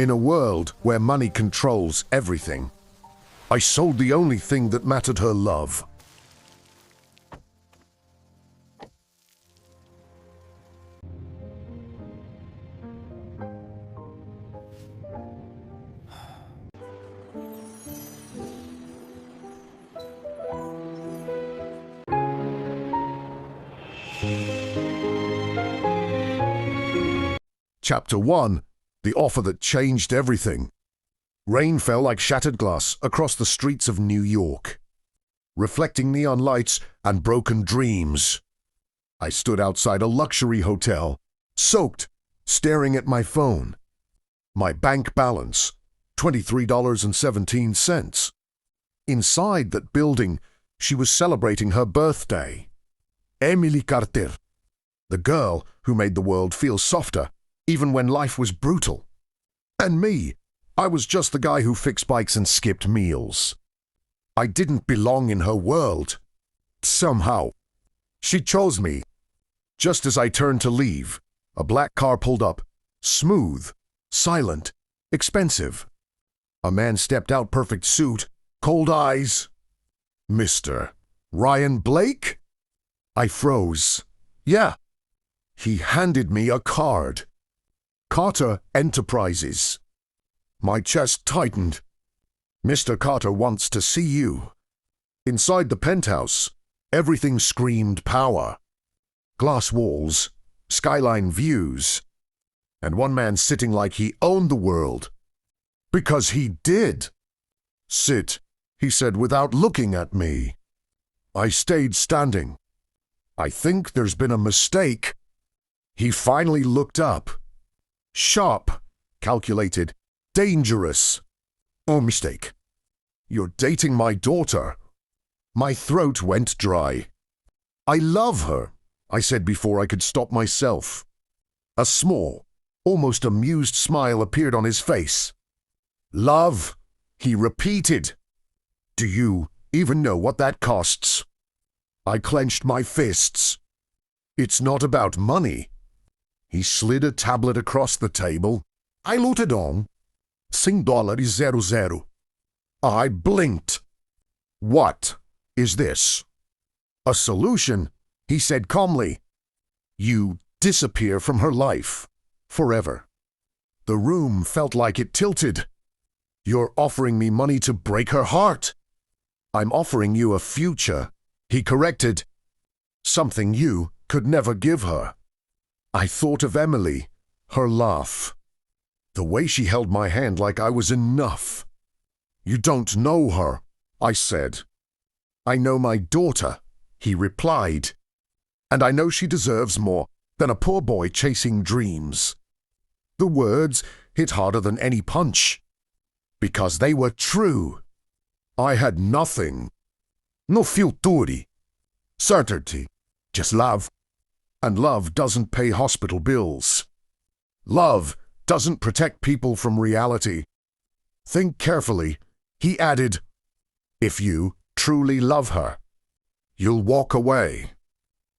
In a world where money controls everything, I sold the only thing that mattered, her love. Chapter 1. The offer that changed everything. Rain fell like shattered glass across the streets of New York, reflecting neon lights and broken dreams. I stood outside a luxury hotel, soaked, staring at my phone. My bank balance, $23.17. Inside that building, she was celebrating her birthday. Emily Carter, the girl who made the world feel softer, even when life was brutal. And me, I was just the guy who fixed bikes and skipped meals. I didn't belong in her world. Somehow, she chose me. Just as I turned to leave, a black car pulled up, smooth, silent, expensive. A man stepped out, perfect suit, cold eyes. Mr. Ryan Blake? I froze. Yeah. He handed me a card. Carter Enterprises. My chest tightened. Mr. Carter wants to see you. Inside the penthouse, everything screamed power. Glass walls, skyline views, and one man sitting like he owned the world. Because he did. Sit, he said without looking at me. I stayed standing. I think there's been a mistake. He finally looked up. Sharp, calculated, dangerous. Oh, mistake. You're dating my daughter. My throat went dry. I love her, I said before I could stop myself. A small, almost amused smile appeared on his face. Love, he repeated. Do you even know what that costs? I clenched my fists. It's not about money. He slid a tablet across the table. I looted on. $5.00. I blinked. What is this? A solution, he said calmly. You disappear from her life. Forever. The room felt like it tilted. You're offering me money to break her heart. I'm offering you a future, he corrected. Something you could never give her. I thought of Emily, her laugh. The way she held my hand like I was enough. You don't know her, I said. I know my daughter, he replied. And I know she deserves more than a poor boy chasing dreams. The words hit harder than any punch. Because they were true. I had nothing. No futuri. Certainty. Just love. And love doesn't pay hospital bills. Love doesn't protect people from reality. Think carefully, he added. If you truly love her, you'll walk away.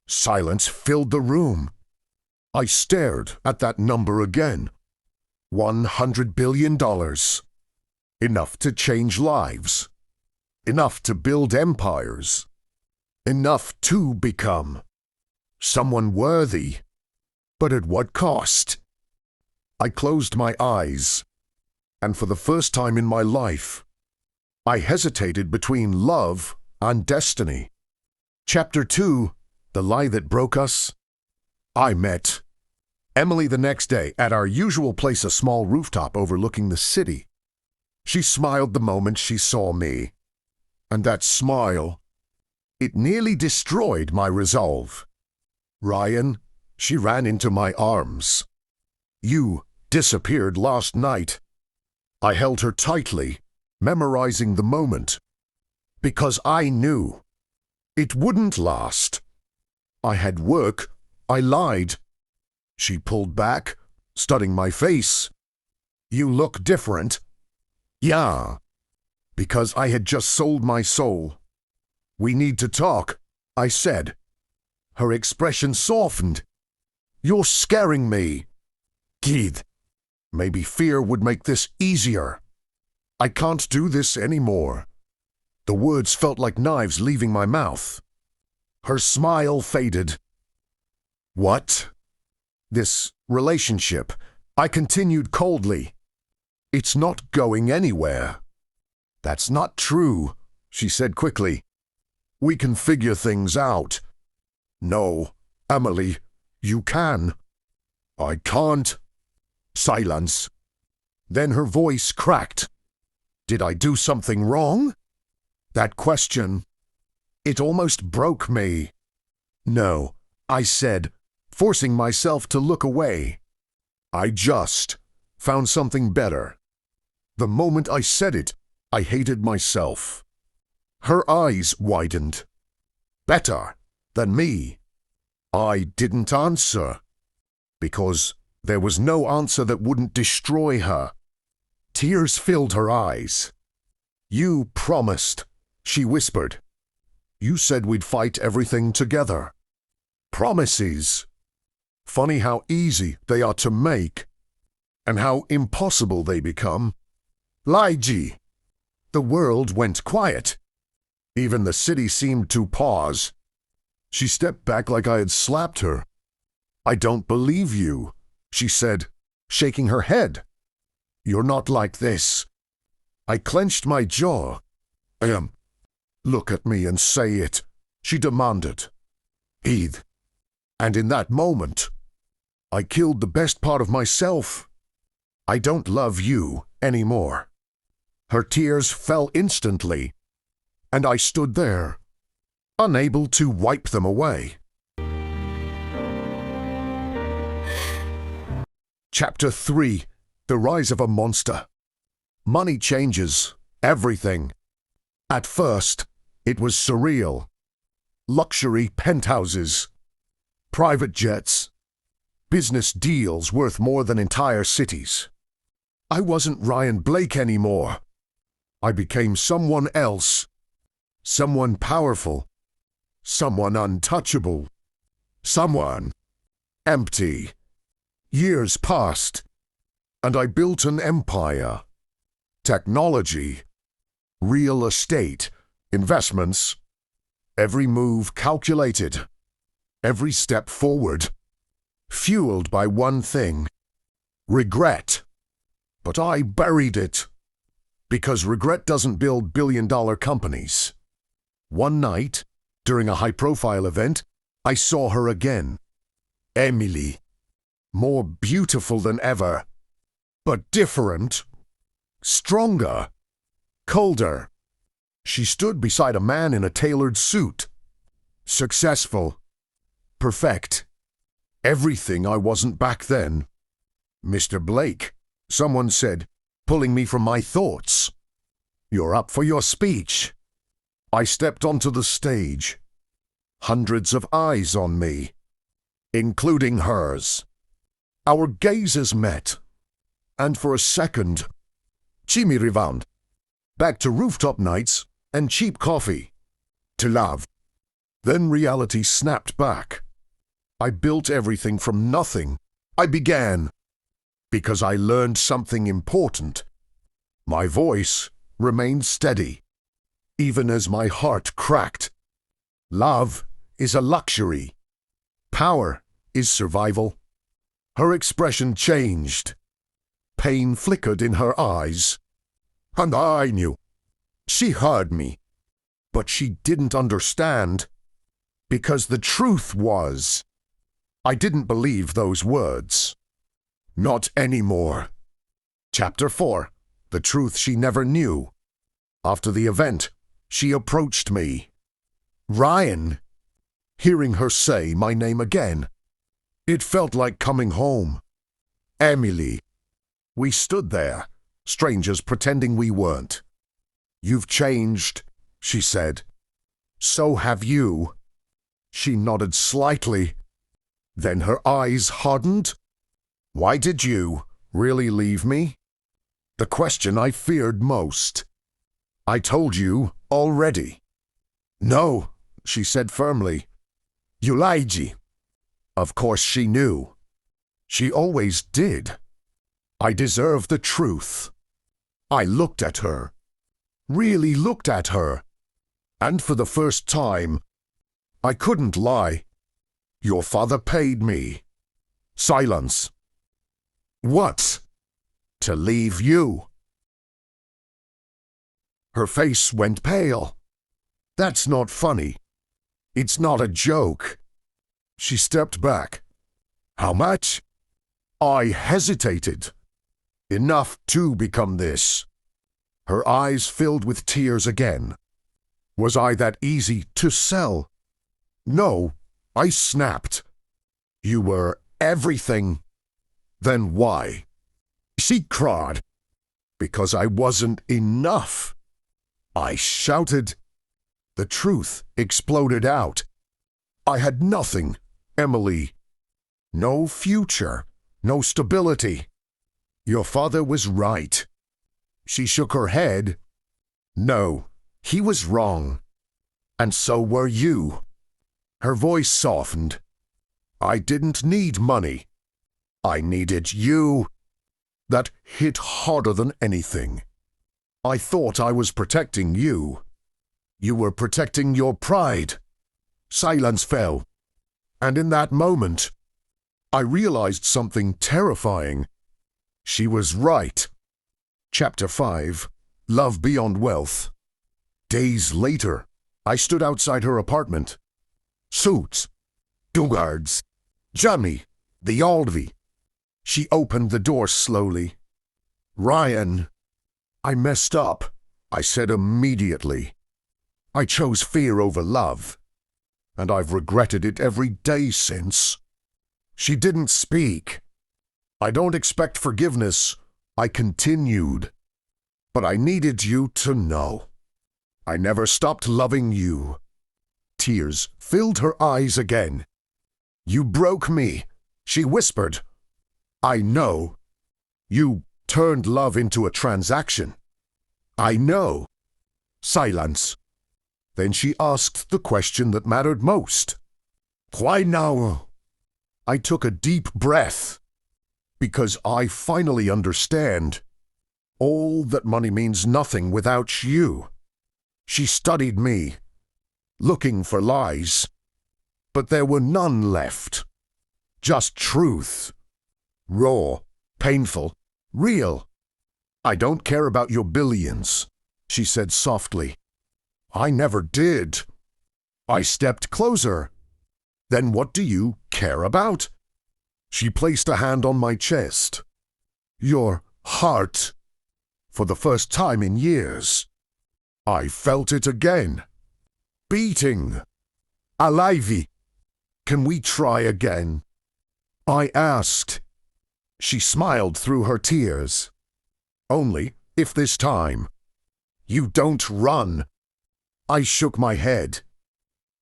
Silence filled the room. I stared at that number again. $100 billion. Enough to change lives. Enough to build empires. Enough to become someone worthy. But at what cost? I closed my eyes, and for the first time in my life, I hesitated between love and destiny. Chapter 2. The Lie That Broke Us. I met Emily the next day at our usual place, a small rooftop overlooking the city. She smiled the moment she saw me, and that smile, it nearly destroyed my resolve. Ryan, she ran into my arms. You disappeared last night. I held her tightly, memorizing the moment. Because I knew it wouldn't last. I had work. I lied. She pulled back, studying my face. You look different. Yeah. Because I had just sold my soul. We need to talk, I said. Her expression softened. You're scaring me. Kid, Maybe fear would make this easier. I can't do this anymore. The words felt like knives leaving my mouth. Her smile faded. What? This relationship, I continued coldly. It's not going anywhere. That's not true, she said quickly. We can figure things out. No, Emily, you can. I can't. Silence. Then her voice cracked. Did I do something wrong? That question, it almost broke me. No, I said, forcing myself to look away. I just found something better. The moment I said it, I hated myself. Her eyes widened. Better than me. I didn't answer, because there was no answer that wouldn't destroy her. Tears filled her eyes. You promised, she whispered. You said we'd fight everything together. Promises. Funny how easy they are to make, and how impossible they become. Laiji. The world went quiet. Even the city seemed to pause. She stepped back like I had slapped her. I don't believe you, she said, shaking her head. You're not like this. I clenched my jaw. Look at me and say it, she demanded. Eid. And in that moment, I killed the best part of myself. I don't love you anymore. Her tears fell instantly, and I stood there, unable to wipe them away. Chapter 3. The Rise of a Monster. Money changes everything. At first, it was surreal. Luxury penthouses, private jets, business deals worth more than entire cities. I wasn't Ryan Blake anymore. I became someone else. Someone powerful. Someone untouchable. Someone empty. Years passed, and I built an empire. Technology, real estate, investments, every move calculated, every step forward, fueled by one thing, regret. But I buried it, because regret doesn't build billion-dollar companies. One night, during a high-profile event, I saw her again. Emily, more beautiful than ever, but different, stronger, colder. She stood beside a man in a tailored suit. Successful. Perfect. Everything I wasn't back then. Mr. Blake, someone said, pulling me from my thoughts. You're up for your speech. I stepped onto the stage. Hundreds of eyes on me, including hers. Our gazes met, and for a second, chimirivan, back to rooftop nights and cheap coffee, to love. Then reality snapped back. I built everything from nothing. I began, because I learned something important. My voice remained steady, even as my heart cracked. Love is a luxury. Power is survival. Her expression changed. Pain flickered in her eyes. And I knew. She heard me. But she didn't understand. Because the truth was, I didn't believe those words. Not anymore. Chapter 4. The Truth She Never Knew. After the event, she approached me. Ryan. Hearing her say my name again, it felt like coming home. Emily. We stood there, strangers pretending we weren't. You've changed, she said. So have you. She nodded slightly. Then her eyes hardened. Why did you really leave me? The question I feared most. I told you already. No, she said firmly. Yulaiji. Of course she knew. She always did. I deserve the truth. I looked at her, really looked at her, and for the first time, I couldn't lie. Your father paid me. Silence. What? To leave you. Her face went pale. That's not funny. It's not a joke. She stepped back. How much? I hesitated. Enough to become this. Her eyes filled with tears again. Was I that easy to sell? No, I snapped. You were everything. Then why? She cried. Because I wasn't enough. I shouted. The truth exploded out. I had nothing, Emily. No future, no stability. Your father was right. She shook her head. No, he was wrong. And so were you. Her voice softened. I didn't need money. I needed you. That hit harder than anything. I thought I was protecting you. You were protecting your pride. Silence fell. And in that moment, I realized something terrifying. She was right. Chapter 5, Love Beyond Wealth. Days later, I stood outside her apartment. Suits, Dugards, Johnny, the Aldvi. She opened the door slowly. Ryan, I messed up, I said immediately. I chose fear over love, and I've regretted it every day since. She didn't speak. I don't expect forgiveness, I continued. But I needed you to know. I never stopped loving you. Tears filled her eyes again. You broke me, she whispered. I know. You turned love into a transaction. I know. Silence. Then she asked the question that mattered most. Why now? I took a deep breath. Because I finally understand. All that money means nothing without you. She studied me, looking for lies. But there were none left. Just truth. Raw, painful, real. I don't care about your billions, she said softly. I never did. I stepped closer. Then what do you care about? She placed a hand on my chest. Your heart. For the first time in years. I felt it again. Beating. Alive. Can we try again? I asked. She smiled through her tears. Only if this time. You don't run. I shook my head.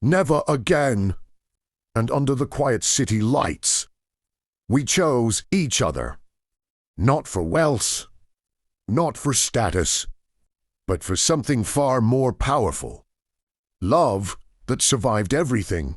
Never again. And under the quiet city lights, we chose each other. Not for wealth, not for status, but for something far more powerful. Love that survived everything.